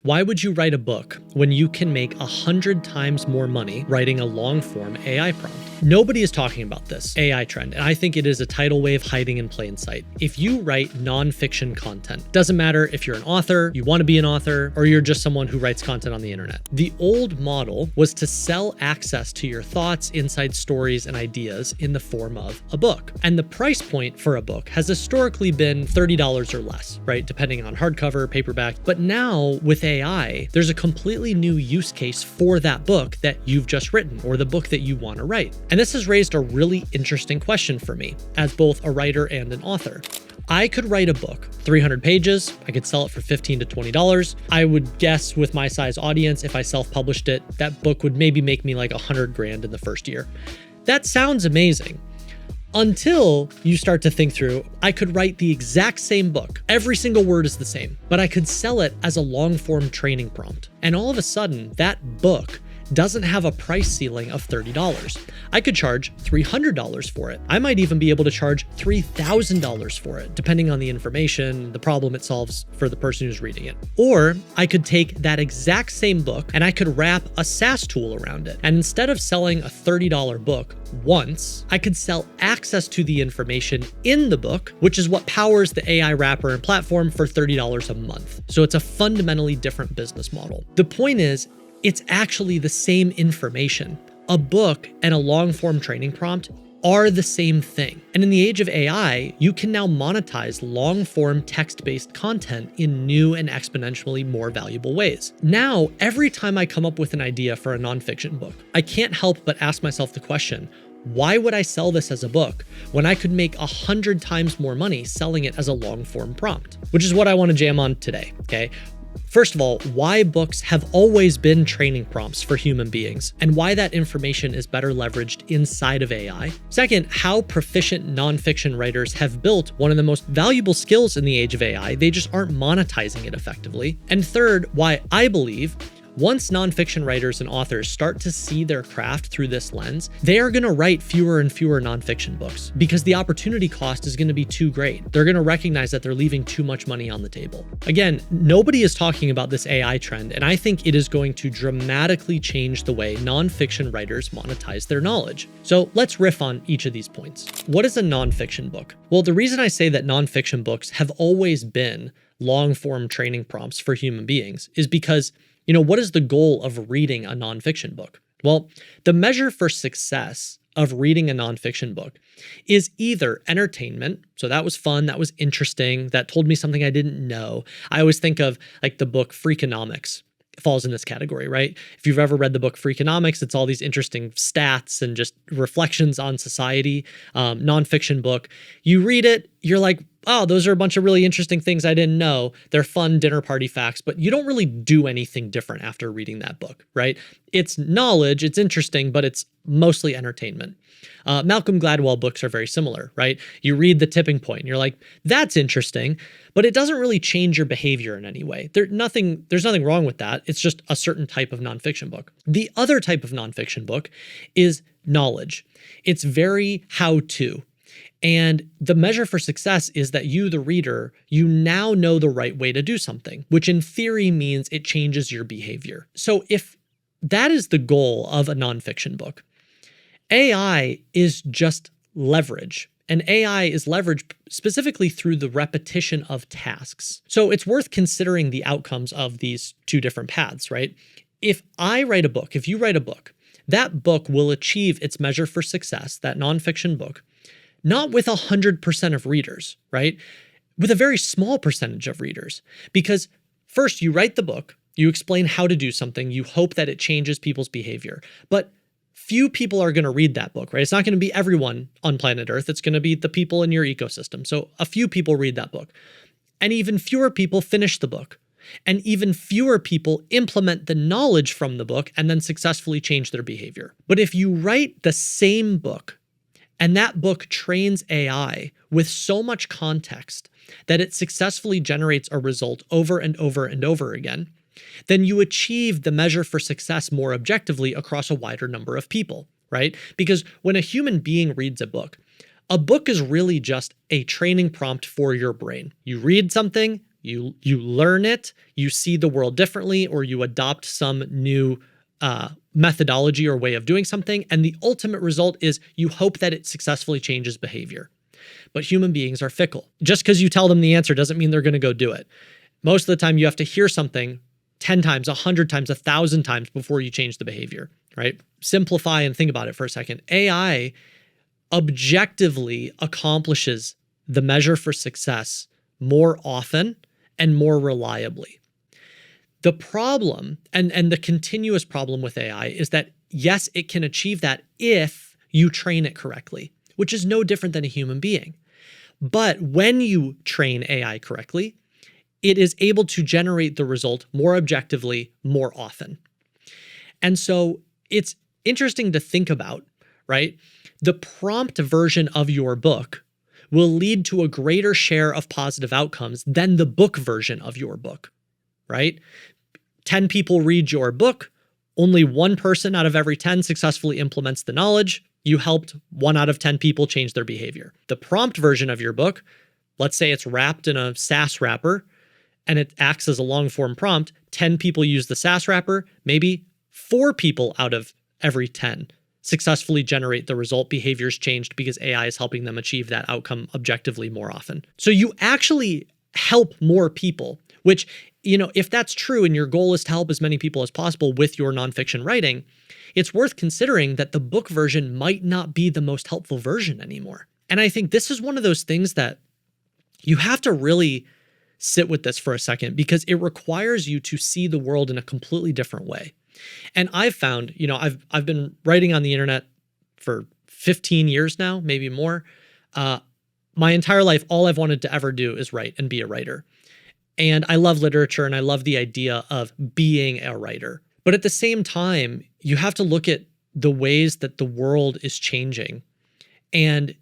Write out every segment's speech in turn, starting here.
Why would you write a book when you can make 100 times more money writing a long-form AI prompt? Nobody is talking about this AI trend, and I think it is a tidal wave hiding in plain sight. If you write nonfiction content, doesn't matter if you're an author, you want to be an author, or you're just someone who writes content on the internet. The old model was to sell access to your thoughts, insights, stories, and ideas in the form of a book. And the price point for a book has historically been $30 or less, right? Depending on hardcover, paperback. But now with AI, there's a completely new use case for that book that you've just written or the book that you want to write. And this has raised a really interesting question for me as both a writer and an author. I could write a book, 300 pages. I could sell it for $15 to $20. I would guess with my size audience, if I self-published it, that book would maybe make me like 100 grand in the first year. That sounds amazing. Until you start to think through, I could write the exact same book. Every single word is the same, but I could sell it as a long-form training prompt. And all of a sudden, that book doesn't have a price ceiling of $30. I could charge $300 for it. I might even be able to charge $3,000 for it, depending on the information, the problem it solves for the person who's reading it. Or I could take that exact same book and I could wrap a SaaS tool around it. And instead of selling a $30 book once, I could sell access to the information in the book, which is what powers the AI wrapper and platform, for $30 a month. So it's a fundamentally different business model. The point is, it's actually the same information. A book and a long-form training prompt are the same thing. And in the age of AI, you can now monetize long-form text-based content in new and exponentially more valuable ways. Now, every time I come up with an idea for a nonfiction book, I can't help but ask myself the question, why would I sell this as a book when I could make 100 times more money selling it as a long-form prompt? Which is what I want to jam on today, okay? First of all, why books have always been training prompts for human beings, and why that information is better leveraged inside of AI. Second, how proficient nonfiction writers have built one of the most valuable skills in the age of AI. They just aren't monetizing it effectively. And third, why I believe once nonfiction writers and authors start to see their craft through this lens, they are going to write fewer and fewer nonfiction books because the opportunity cost is going to be too great. They're going to recognize that they're leaving too much money on the table. Again, nobody is talking about this AI trend, and I think it is going to dramatically change the way nonfiction writers monetize their knowledge. So let's riff on each of these points. What is a nonfiction book? Well, the reason I say that nonfiction books have always been long-form training prompts for human beings is because what is the goal of reading a nonfiction book? Well, the measure for success of reading a nonfiction book is either entertainment. So that was fun, that was interesting, that told me something I didn't know. I always think of like the book Freakonomics. Falls in this category, right? If you've ever read the book Freakonomics, it's all these interesting stats and just reflections on society, nonfiction book. You read it, you're like, oh, those are a bunch of really interesting things I didn't know. They're fun dinner party facts, but you don't really do anything different after reading that book, right? It's knowledge, it's interesting, but it's mostly entertainment. Malcolm Gladwell books are very similar, right? You read The Tipping Point and you're like, that's interesting, but it doesn't really change your behavior in any way. There's nothing wrong with that. It's just a certain type of nonfiction book. The other type of nonfiction book is knowledge. It's very how-to. And the measure for success is that you, the reader, you now know the right way to do something, which in theory means it changes your behavior. So if that is the goal of a nonfiction book, AI is just leverage. And AI is leveraged specifically through the repetition of tasks. So it's worth considering the outcomes of these two different paths, right? If I write a book, if you write a book, that book will achieve its measure for success, that nonfiction book, not with 100% of readers, right? With a very small percentage of readers. Because first you write the book, you explain how to do something, you hope that it changes people's behavior. But few people are going to read that book, right? It's not going to be everyone on planet Earth. It's going to be the people in your ecosystem. So a few people read that book. And even fewer people finish the book. And even fewer people implement the knowledge from the book and then successfully change their behavior. But if you write the same book, and that book trains AI with so much context that it successfully generates a result over and over and over again, then you achieve the measure for success more objectively across a wider number of people, right? Because when a human being reads a book is really just a training prompt for your brain. You read something, you learn it, you see the world differently, or you adopt some new methodology or way of doing something. And the ultimate result is you hope that it successfully changes behavior. But human beings are fickle. Just because you tell them the answer doesn't mean they're going to go do it. Most of the time you have to hear something 10 times, 100 times, 1,000 times before you change the behavior, right? Simplify and think about it for a second. AI objectively accomplishes the measure for success more often and more reliably. The problem and the continuous problem with AI is that, yes, it can achieve that if you train it correctly, which is no different than a human being. But when you train AI correctly, it is able to generate the result more objectively, more often. And so it's interesting to think about, right? The prompt version of your book will lead to a greater share of positive outcomes than the book version of your book, right? 10 people read your book, only one person out of every 10 successfully implements the knowledge. You helped 1 out of 10 people change their behavior. The prompt version of your book, let's say it's wrapped in a SaaS wrapper and it acts as a long form prompt, 10 people use the SaaS wrapper, maybe 4 people out of every 10 successfully generate the result. Behaviors changed because AI is helping them achieve that outcome objectively more often. So you actually help more people, which, if that's true and your goal is to help as many people as possible with your nonfiction writing, it's worth considering that the book version might not be the most helpful version anymore. And I think this is one of those things that you have to really sit with this for a second, because it requires you to see the world in a completely different way. And I've found, I've been writing on the internet for 15 years now, maybe more. My entire life, all I've wanted to ever do is write and be a writer. And I love literature and I love the idea of being a writer. But at the same time, you have to look at the ways that the world is changing. And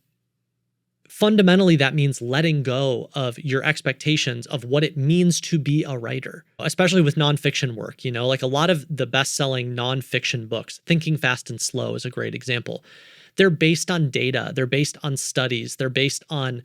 fundamentally, that means letting go of your expectations of what it means to be a writer, especially with nonfiction work. Like a lot of the best-selling nonfiction books, Thinking Fast and Slow is a great example. They're based on data. They're based on studies. They're based on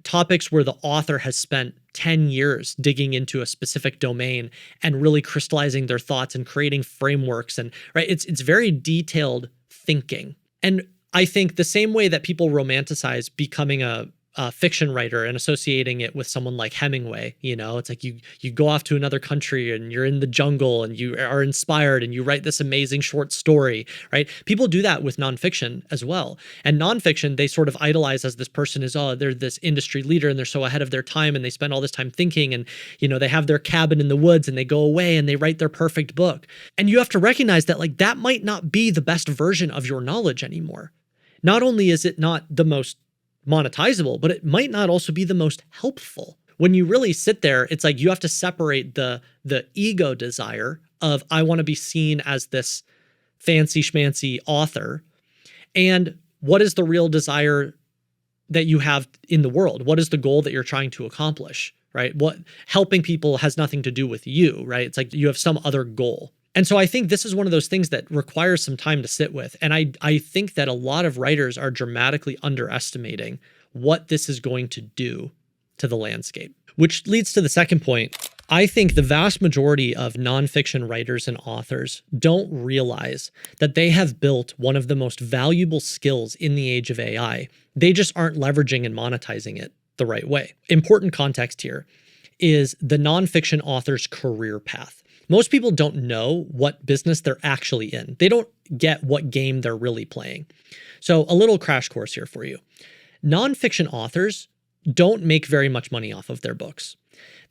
topics where the author has spent 10 years digging into a specific domain and really crystallizing their thoughts and creating frameworks. And right, it's very detailed thinking. And I think the same way that people romanticize becoming a fiction writer and associating it with someone like Hemingway, it's like you go off to another country and you're in the jungle and you are inspired and you write this amazing short story, right? People do that with nonfiction as well. And nonfiction, they sort of idolize as this person is, they're this industry leader and they're so ahead of their time and they spend all this time thinking and, they have their cabin in the woods and they go away and they write their perfect book. And you have to recognize that that might not be the best version of your knowledge anymore. Not only is it not the most monetizable, but it might not also be the most helpful. When you really sit there, it's like you have to separate the ego desire of, I want to be seen as this fancy schmancy author, and what is the real desire that you have in the world? What is the goal that you're trying to accomplish, right? What helping people has nothing to do with you, right? It's like you have some other goal. And so I think this is one of those things that requires some time to sit with. And I think that a lot of writers are dramatically underestimating what this is going to do to the landscape. Which leads to the second point. I think the vast majority of nonfiction writers and authors don't realize that they have built one of the most valuable skills in the age of AI. They just aren't leveraging and monetizing it the right way. Important context here is the nonfiction author's career path. Most people don't know what business they're actually in. They don't get what game they're really playing. So a little crash course here for you. Nonfiction authors don't make very much money off of their books.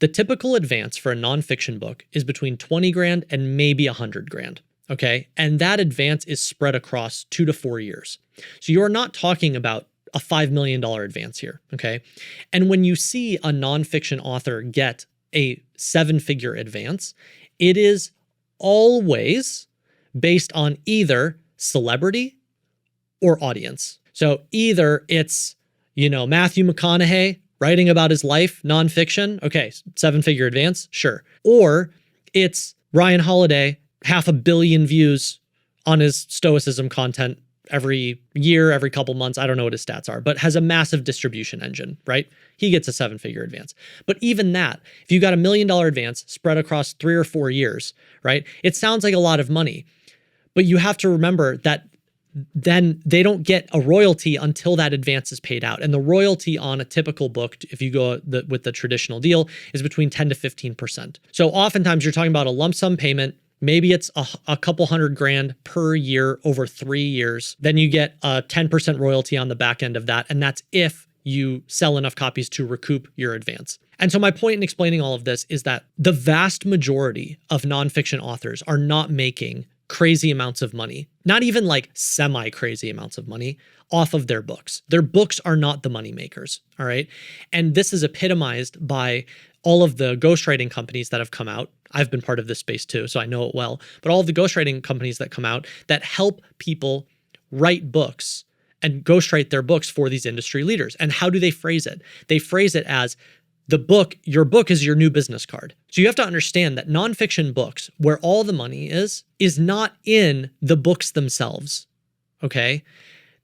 The typical advance for a nonfiction book is between 20 grand and maybe 100 grand. Okay. And that advance is spread across 2 to 4 years. So you're not talking about a $5 million advance here. Okay. And when you see a nonfiction author get a 7-figure advance, it is always based on either celebrity or audience. So either it's, Matthew McConaughey writing about his life, nonfiction. Okay, 7-figure advance, sure. Or it's Ryan Holiday, 500 million views on his Stoicism content every year, every couple months. I don't know what his stats are, but has a massive distribution engine, right? He gets a 7-figure advance. But even that, if you got $1 million advance spread across 3 or 4 years, right? It sounds like a lot of money, but you have to remember that then they don't get a royalty until that advance is paid out. And the royalty on a typical book, if you go with the traditional deal, is between 10 to 15%. So oftentimes you're talking about a lump sum payment. Maybe it's a couple $100,000 per year over 3 years. Then you get a 10% royalty on the back end of that. And that's if you sell enough copies to recoup your advance. And so my point in explaining all of this is that the vast majority of nonfiction authors are not making crazy amounts of money, not even like semi-crazy amounts of money off of their books. Their books are not the money makers, all right? And this is epitomized by all of the ghostwriting companies that have come out. I've been part of this space too, so I know it well. But all of the ghostwriting companies that come out that help people write books and ghostwrite their books for these industry leaders. And how do they phrase it? They phrase it as your book is your new business card. So you have to understand that nonfiction books, where all the money is not in the books themselves, okay?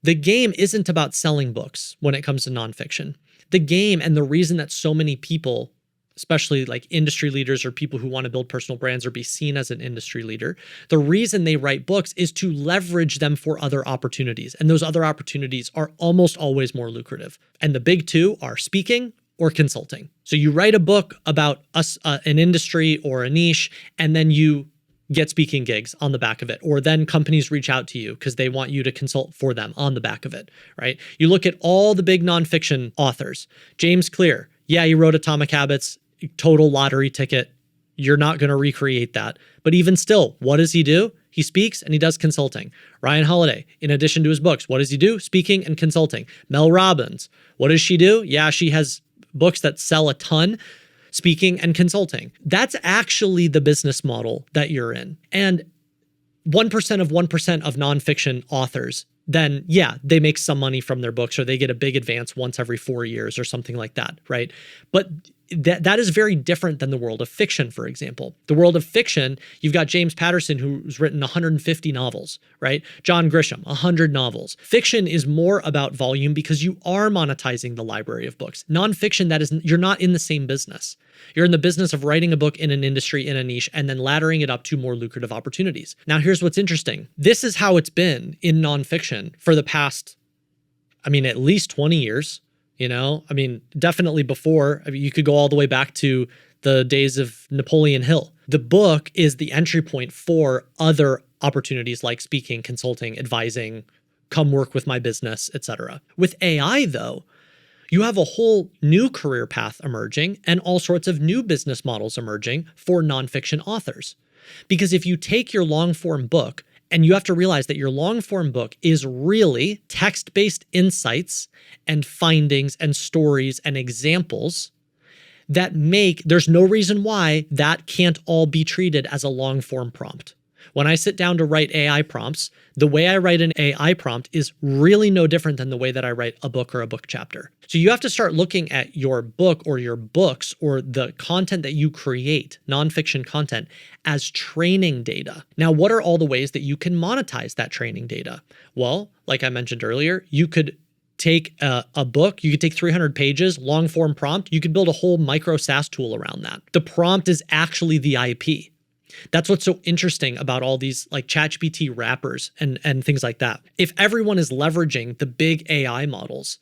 The game isn't about selling books when it comes to nonfiction. The game and the reason that so many people, especially like industry leaders or people who want to build personal brands or be seen as an industry leader, the reason they write books is to leverage them for other opportunities. And those other opportunities are almost always more lucrative. And the big two are speaking or consulting. So you write a book about an industry or a niche, and then you get speaking gigs on the back of it. Or then companies reach out to you because they want you to consult for them on the back of it, right? You look at all the big nonfiction authors. James Clear, yeah, he wrote Atomic Habits, total lottery ticket. You're not going to recreate that. But even still, what does he do? He speaks and he does consulting. Ryan Holiday, in addition to his books, what does he do? Speaking and consulting. Mel Robbins, what does she do? Yeah, she has books that sell a ton, speaking and consulting. That's actually the business model that you're in. And 1% of 1% of nonfiction authors, then yeah, they make some money from their books or they get a big advance once every 4 years or something like that, right? But that is very different than the world of fiction, for example. The world of fiction, you've got James Patterson, who's written 150 novels, right? John Grisham, 100 novels. Fiction is more about volume because you are monetizing the library of books. Nonfiction, you're not in the same business. You're in the business of writing a book in an industry, in a niche, and then laddering it up to more lucrative opportunities. Now, here's what's interesting. This is how it's been in nonfiction for the past, at least 20 years. Definitely before. You could go all the way back to the days of Napoleon Hill. The book is the entry point for other opportunities like speaking, consulting, advising, come work with my business, etc. With AI, though, you have a whole new career path emerging and all sorts of new business models emerging for nonfiction authors. Because if you take your long-form book, and you have to realize that your long-form book is really text-based insights and findings and stories and examples that there's no reason why that can't all be treated as a long-form prompt. When I sit down to write AI prompts, the way I write an AI prompt is really no different than the way that I write a book or a book chapter. So you have to start looking at your book or your books or the content that you create, nonfiction content, as training data. Now, what are all the ways that you can monetize that training data? Well, like I mentioned earlier, you could take a book, you could take 300 pages, long form prompt, you could build a whole micro SaaS tool around that. The prompt is actually the IP. That's what's so interesting about all these like ChatGPT wrappers and things like that. If everyone is leveraging the big AI models,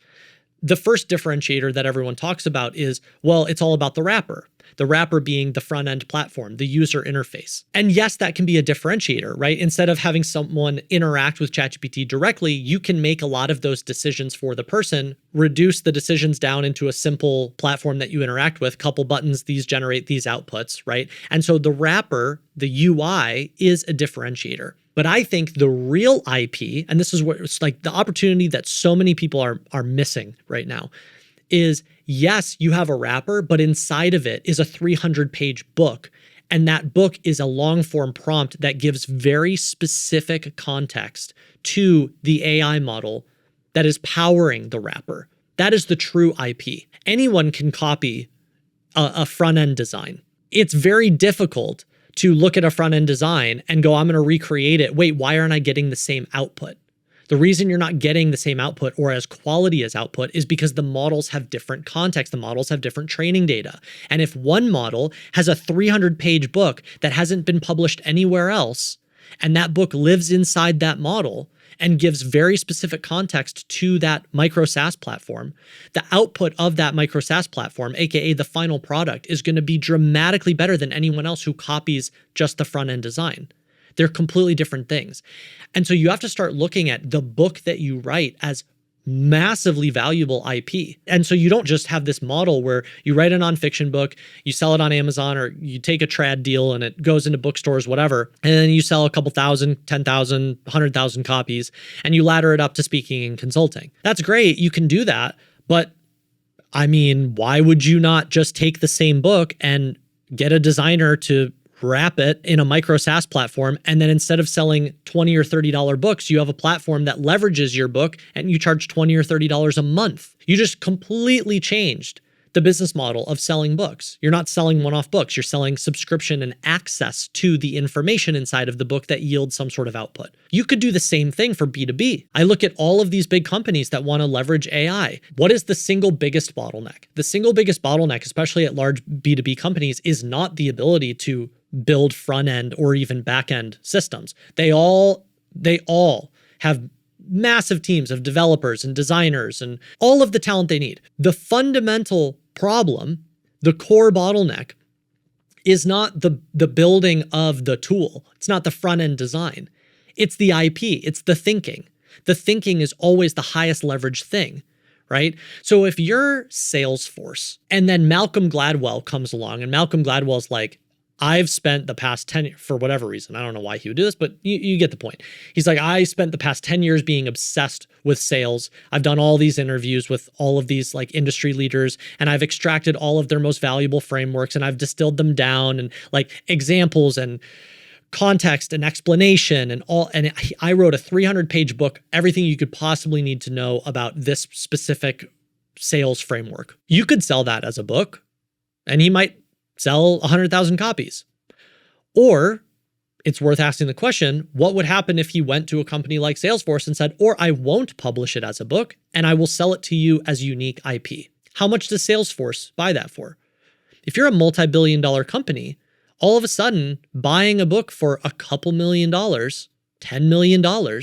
the first differentiator that everyone talks about is, well, it's all about the wrapper. The wrapper being the front end platform, the user interface. And yes, that can be a differentiator, right? Instead of having someone interact with ChatGPT directly, you can make a lot of those decisions for the person, reduce the decisions down into a simple platform that you interact with, couple buttons, these generate these outputs, right? And so the wrapper, the UI, is a differentiator. But I think the real IP, and this is what it's like the opportunity that so many people are missing right now, is yes, you have a wrapper, but inside of it is a 300-page book. And that book is a long-form prompt that gives very specific context to the AI model that is powering the wrapper. That is the true IP. Anyone can copy a front-end design. It's very difficult to look at a front-end design and go, I'm going to recreate it. Wait, why aren't I getting the same output? The reason you're not getting the same output or as quality as output is because the models have different context. The models have different training data. And if one model has a 300-page book that hasn't been published anywhere else, and that book lives inside that model and gives very specific context to that micro SaaS platform, the output of that micro SaaS platform, aka the final product, is going to be dramatically better than anyone else who copies just the front end design. They're completely different things. And so you have to start looking at the book that you write as massively valuable IP. And so you don't just have this model where you write a nonfiction book, you sell it on Amazon, or you take a trad deal and it goes into bookstores, whatever, and then you sell a couple thousand, 10,000, 100,000 copies, and you ladder it up to speaking and consulting. That's great. You can do that. But I mean, why would you not just take the same book and get a designer to wrap it in a micro SaaS platform, and then instead of selling $20 or $30 books, you have a platform that leverages your book and you charge $20 or $30 a month. You just completely changed the business model of selling books. You're not selling one-off books, you're selling subscription and access to the information inside of the book that yields some sort of output. You could do the same thing for B2B. I look at all of these big companies that want to leverage AI. What is the single biggest bottleneck? The single biggest bottleneck, especially at large B2B companies, is not the ability to build front end or even back end systems. They all have massive teams of developers and designers and all of the talent they need. The fundamental problem, the core bottleneck, is not the building of the tool. It's not the front end design. It's the IP. It's the thinking. The thinking is always the highest leverage thing, right? So if you're Salesforce and then Malcolm Gladwell comes along and Malcolm Gladwell's like, I've spent the past 10 years, for whatever reason, I don't know why he would do this, but you get the point. He's like, I spent the past 10 years being obsessed with sales. I've done all these interviews with all of these like industry leaders, and I've extracted all of their most valuable frameworks, and I've distilled them down and like examples and context and explanation and all. And I wrote a 300-page book, everything you could possibly need to know about this specific sales framework. You could sell that as a book, and he might sell 100,000 copies. Or it's worth asking the question, what would happen if he went to a company like Salesforce and said, or I won't publish it as a book and I will sell it to you as unique IP? How much does Salesforce buy that for? If you're a multi-billion-dollar company, all of a sudden buying a book for a couple $1,000,000, $10 million,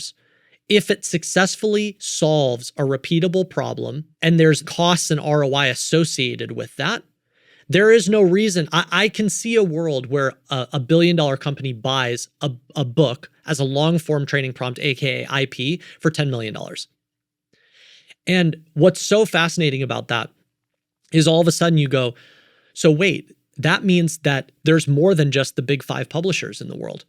if it successfully solves a repeatable problem and there's costs and ROI associated with that, there is no reason. I can see a world where a billion-dollar company buys a book as a long-form training prompt, aka IP, for $10 million. And what's so fascinating about that is all of a sudden you go, so wait, that means that there's more than just the big 5 publishers in the world.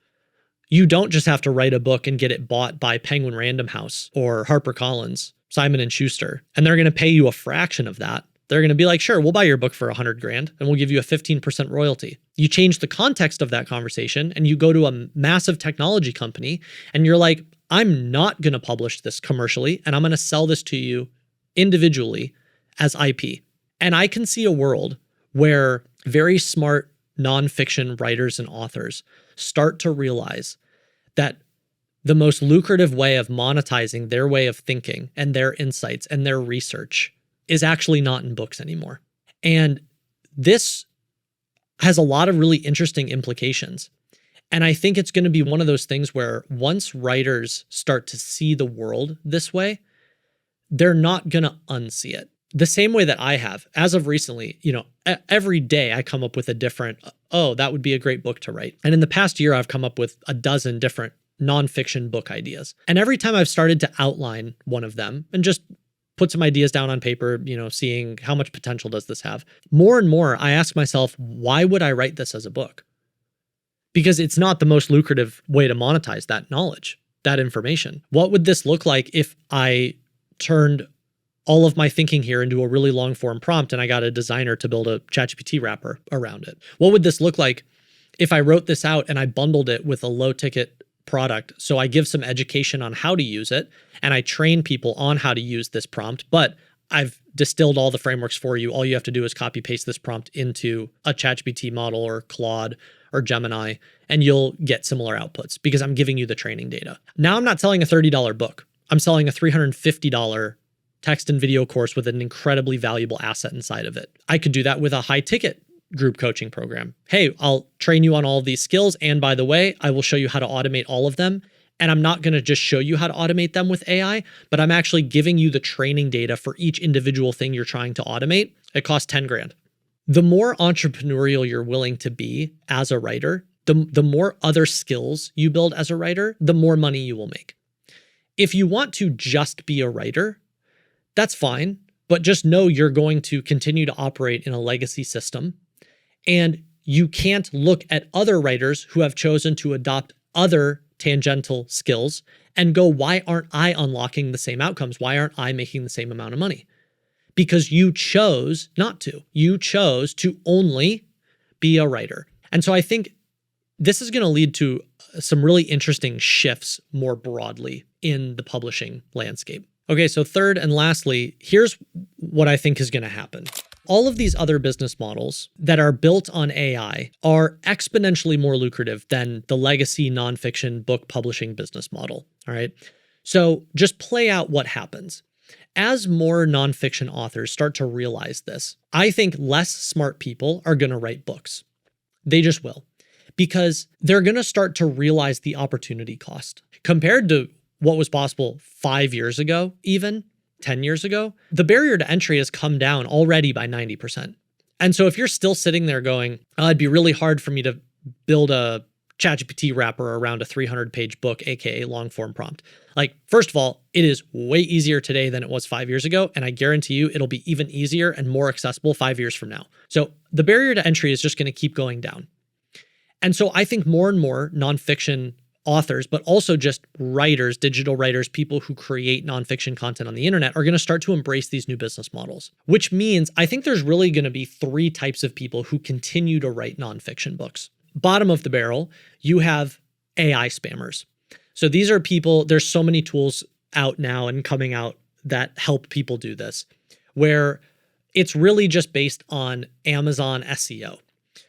You don't just have to write a book and get it bought by Penguin Random House or HarperCollins, Simon & Schuster, and they're going to pay you a fraction of that. They're going to be like, sure, we'll buy your book for $100,000 and we'll give you a 15% royalty. You change the context of that conversation and you go to a massive technology company and you're like, I'm not going to publish this commercially and I'm going to sell this to you individually as IP. And I can see a world where very smart nonfiction writers and authors start to realize that the most lucrative way of monetizing their way of thinking and their insights and their research is actually not in books anymore. And this has a lot of really interesting implications. And I think it's going to be one of those things where once writers start to see the world this way, they're not going to unsee it. The same way that I have, as of recently, every day I come up with a different, oh, that would be a great book to write. And in the past year, I've come up with a dozen different nonfiction book ideas. And every time I've started to outline one of them and just put some ideas down on paper, seeing how much potential does this have. More and more, I ask myself, why would I write this as a book? Because it's not the most lucrative way to monetize that knowledge, that information. What would this look like if I turned all of my thinking here into a really long form prompt and I got a designer to build a ChatGPT wrapper around it? What would this look like if I wrote this out and I bundled it with a low ticket product? So I give some education on how to use it and I train people on how to use this prompt, but I've distilled all the frameworks for you. All you have to do is copy paste this prompt into a ChatGPT model or Claude or Gemini, and you'll get similar outputs because I'm giving you the training data. Now I'm not selling a $30 book. I'm selling a $350 text and video course with an incredibly valuable asset inside of it. I could do that with a high ticket group coaching program. Hey, I'll train you on all of these skills. And by the way, I will show you how to automate all of them. And I'm not going to just show you how to automate them with AI, but I'm actually giving you the training data for each individual thing you're trying to automate. It costs 10 grand. The more entrepreneurial you're willing to be as a writer, the more other skills you build as a writer, the more money you will make. If you want to just be a writer, that's fine, but just know you're going to continue to operate in a legacy system, and you can't look at other writers who have chosen to adopt other tangential skills and go, why aren't I unlocking the same outcomes? Why aren't I making the same amount of money? Because you chose not to. You chose to only be a writer. And so I think this is going to lead to some really interesting shifts more broadly in the publishing landscape. Okay, so third and lastly, here's what I think is going to happen. All of these other business models that are built on AI are exponentially more lucrative than the legacy nonfiction book publishing business model. All right. So just play out what happens. As more nonfiction authors start to realize this, I think less smart people are going to write books. They just will, because they're going to start to realize the opportunity cost. Compared to what was possible 5 years ago, even 10 years ago, the barrier to entry has come down already by 90%. And so if you're still sitting there going, oh, it'd be really hard for me to build a ChatGPT wrapper around a 300-page book, aka long form prompt. Like, first of all, it is way easier today than it was 5 years ago. And I guarantee you it'll be even easier and more accessible 5 years from now. So the barrier to entry is just going to keep going down. And so I think more and more nonfiction authors, but also just writers, digital writers, people who create nonfiction content on the internet are going to start to embrace these new business models, which means I think there's really going to be 3 types of people who continue to write nonfiction books. Bottom of the barrel, you have AI spammers. So these are people, there's so many tools out now and coming out that help people do this, where it's really just based on Amazon SEO.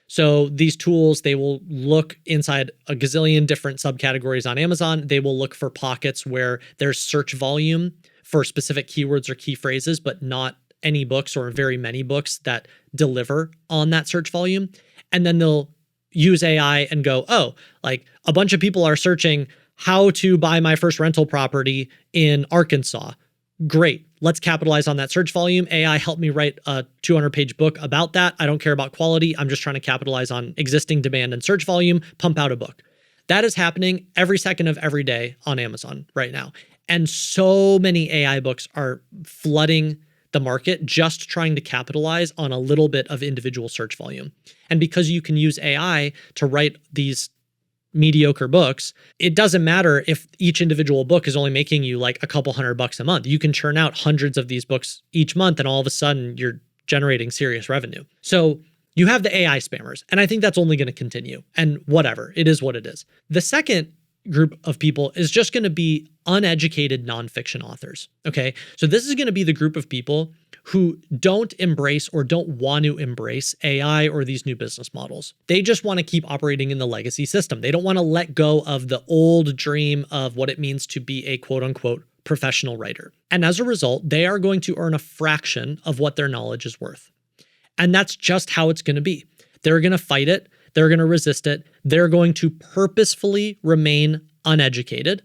So these tools, they will look inside a gazillion different subcategories on Amazon. They will look for pockets where there's search volume for specific keywords or key phrases, but not any books or very many books that deliver on that search volume. And then they'll use AI and go, oh, like a bunch of people are searching how to buy my first rental property in Arkansas. Great. Let's capitalize on that search volume. AI, help me write a 200-page book about that. I don't care about quality. I'm just trying to capitalize on existing demand and search volume, pump out a book. That is happening every second of every day on Amazon right now. And so many AI books are flooding the market just trying to capitalize on a little bit of individual search volume. And because you can use AI to write these mediocre books, it doesn't matter if each individual book is only making you like a couple $100 a month. You can churn out hundreds of these books each month, and all of a sudden you're generating serious revenue. So you have the AI spammers, and I think that's only going to continue. And whatever, it is what it is. The second group of people is just going to be uneducated nonfiction authors. Okay. So this is going to be the group of people who don't embrace or don't want to embrace AI or these new business models. They just want to keep operating in the legacy system. They don't want to let go of the old dream of what it means to be a quote unquote professional writer. And as a result, they are going to earn a fraction of what their knowledge is worth. And that's just how it's going to be. They're going to fight it. They're going to resist it. They're going to purposefully remain uneducated.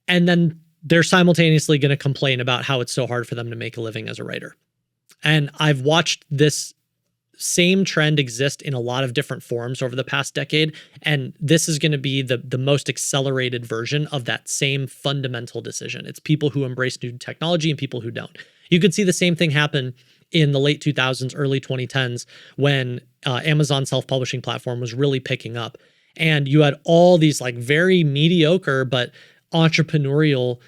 And then they're simultaneously going to complain about how it's so hard for them to make a living as a writer. And I've watched this same trend exist in a lot of different forms over the past decade. And this is going to be the most accelerated version of that same fundamental decision. It's people who embrace new technology and people who don't. You could see the same thing happen in the late 2000s, early 2010s, when Amazon self-publishing platform was really picking up. And you had all these like very mediocre but entrepreneurial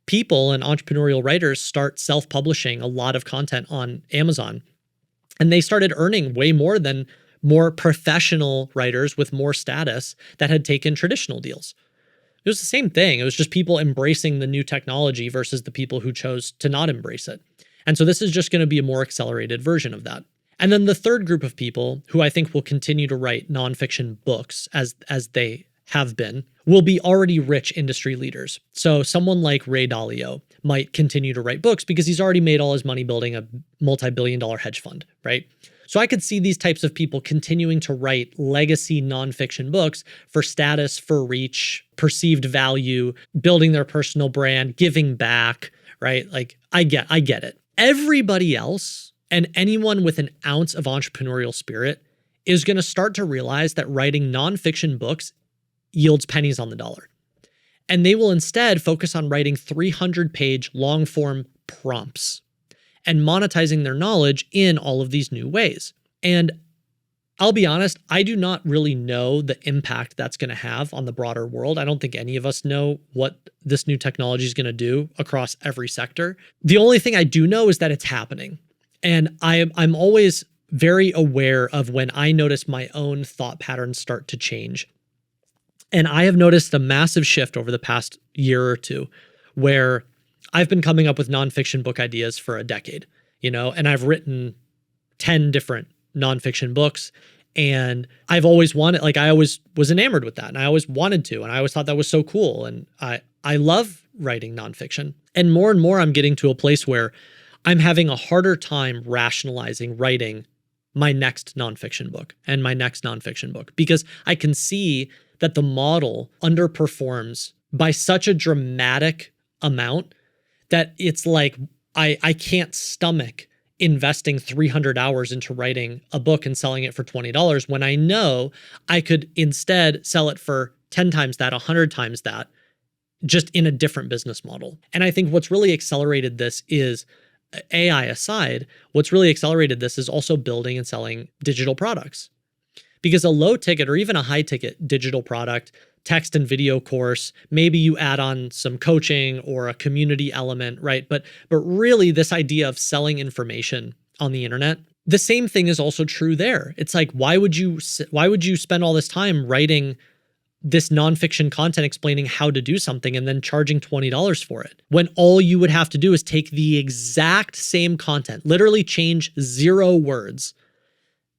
people and entrepreneurial writers start self-publishing a lot of content on Amazon. And they started earning way more than more professional writers with more status that had taken traditional deals. It was the same thing. It was just people embracing the new technology versus the people who chose to not embrace it. And so this is just going to be a more accelerated version of that. And then the third group of people who I think will continue to write nonfiction books as they have been, will be already rich industry leaders. So someone like Ray Dalio might continue to write books because he's already made all his money building a multi-billion-dollar hedge fund, right? So I could see these types of people continuing to write legacy nonfiction books for status, for reach, perceived value, building their personal brand, giving back, right? Like I get it. Everybody else and anyone with an ounce of entrepreneurial spirit is going to start to realize that writing nonfiction books yields pennies on the dollar. And they will instead focus on writing 300-page long-form prompts and monetizing their knowledge in all of these new ways. And I'll be honest, I do not really know the impact that's going to have on the broader world. I don't think any of us know what this new technology is going to do across every sector. The only thing I do know is that it's happening. And I'm always very aware of when I notice my own thought patterns start to change. And I have noticed a massive shift over the past year or two where I've been coming up with nonfiction book ideas for a decade, and I've written 10 different nonfiction books. And I've always wanted, I always was enamored with that. And I always wanted to, and I always thought that was so cool. And I love writing nonfiction. And more I'm getting to a place where I'm having a harder time rationalizing writing my next nonfiction book and my next nonfiction book, because I can see that the model underperforms by such a dramatic amount that it's like I can't stomach investing 300 hours into writing a book and selling it for $20 when I know I could instead sell it for 10 times that, 100 times that, just in a different business model. And I think what's really accelerated this is, AI aside, what's really accelerated this is also building and selling digital products. Because a low ticket or even a high ticket digital product, text and video course, maybe you add on some coaching or a community element, right? But really this idea of selling information on the internet, the same thing is also true there. It's like, why would you spend all this time writing this nonfiction content explaining how to do something and then charging $20 for it, when all you would have to do is take the exact same content, literally change 0 words,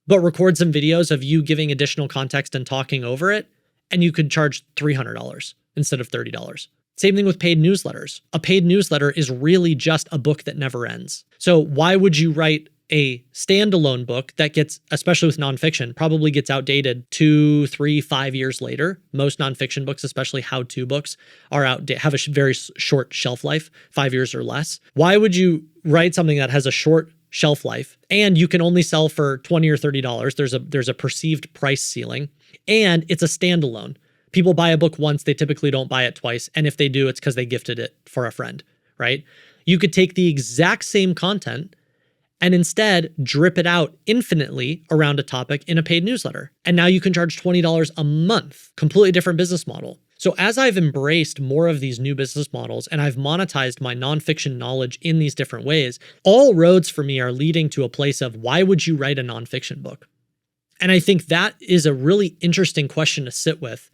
but record some videos of you giving additional context and talking over it, and you could charge $300 instead of $30. Same thing with paid newsletters. A paid newsletter is really just a book that never ends. So why would you write a standalone book that gets, especially with nonfiction, probably gets outdated 2, 3, 5 years later? Most nonfiction books, especially how-to books, have a very short shelf life, 5 years or less. Why would you write something that has a short shelf life and you can only sell for $20 or $30? There's a perceived price ceiling, and it's a standalone. People buy a book once, they typically don't buy it twice. And if they do, it's because they gifted it for a friend, right? You could take the exact same content and instead drip it out infinitely around a topic in a paid newsletter. And now you can charge $20 a month, completely different business model. So as I've embraced more of these new business models and I've monetized my nonfiction knowledge in these different ways, all roads for me are leading to a place of, why would you write a nonfiction book? And I think that is a really interesting question to sit with,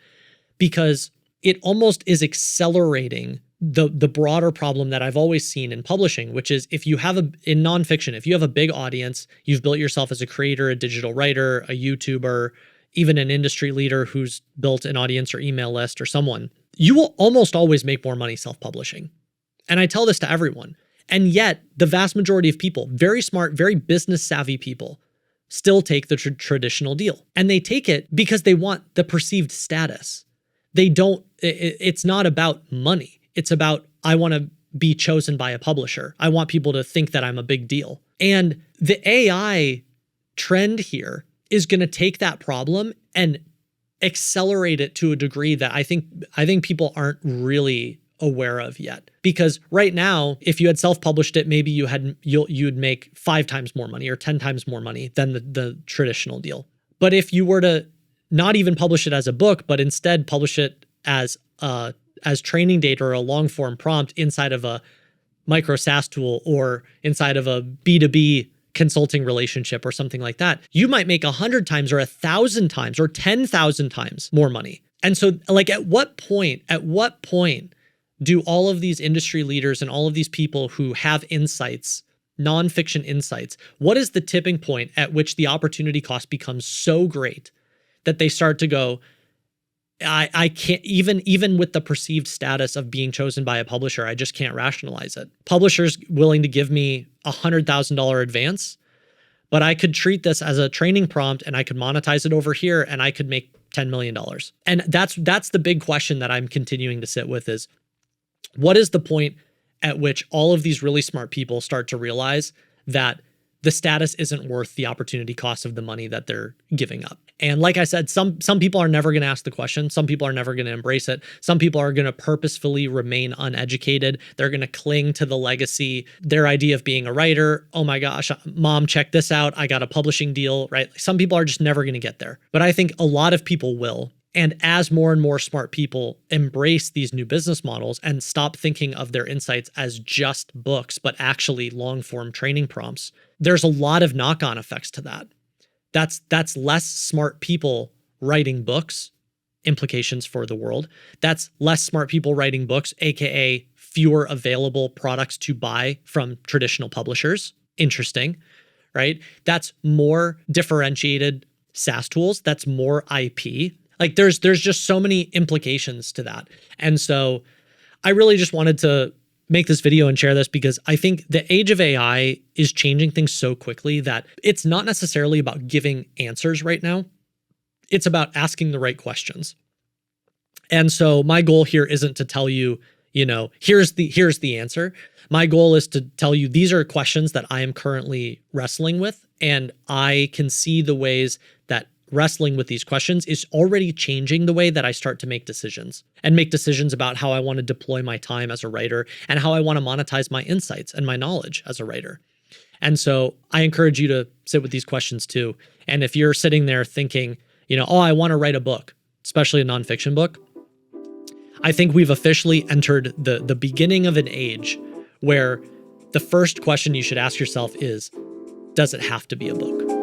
because it almost is accelerating the broader problem that I've always seen in publishing, which is in nonfiction, if you have a big audience, you've built yourself as a creator, a digital writer, a YouTuber, even an industry leader who's built an audience or email list or someone, you will almost always make more money self-publishing. And I tell this to everyone. And yet the vast majority of people, very smart, very business savvy people, still take the traditional deal. And they take it because they want the perceived status. It's not about money. It's about, I want to be chosen by a publisher. I want people to think that I'm a big deal. And the AI trend here is going to take that problem and accelerate it to a degree that I think people aren't really aware of yet. Because right now, if you had self-published it, maybe you'd make 5 times more money or 10 times more money than the traditional deal. But if you were to not even publish it as a book, but instead publish it as training data or a long form prompt inside of a micro SaaS tool or inside of a B2B consulting relationship or something like that, you might make 100 times or 1,000 times or 10,000 times more money. And so at what point do all of these industry leaders and all of these people who have insights, nonfiction insights, what is the tipping point at which the opportunity cost becomes so great that they start to go, I can't, even with the perceived status of being chosen by a publisher, I just can't rationalize it. Publishers willing to give me $100,000 advance, but I could treat this as a training prompt and I could monetize it over here and I could make $10 million. And that's the big question that I'm continuing to sit with is, what is the point at which all of these really smart people start to realize that the status isn't worth the opportunity cost of the money that they're giving up? And like I said, some people are never going to ask the question. Some people are never going to embrace it. Some people are going to purposefully remain uneducated. They're going to cling to the legacy, their idea of being a writer. Oh my gosh, mom, check this out. I got a publishing deal, right? Some people are just never going to get there. But I think a lot of people will. And as more and more smart people embrace these new business models and stop thinking of their insights as just books, but actually long-form training prompts, there's a lot of knock-on effects to that. That's less smart people writing books, implications for the world. That's less smart people writing books, aka fewer available products to buy from traditional publishers. Interesting, right? That's more differentiated SaaS tools. That's more IP. Like there's just so many implications to that. And so I really just wanted to make this video and share this because I think the age of AI is changing things so quickly that it's not necessarily about giving answers right now. It's about asking the right questions. And so my goal here isn't to tell you, here's the answer. My goal is to tell you these are questions that I am currently wrestling with, and I can see the ways that wrestling with these questions is already changing the way that I start to make decisions and make decisions about how I want to deploy my time as a writer and how I want to monetize my insights and my knowledge as a writer. And so I encourage you to sit with these questions too. And if you're sitting there thinking, I want to write a book, especially a nonfiction book, I think we've officially entered the beginning of an age where the first question you should ask yourself is, does it have to be a book?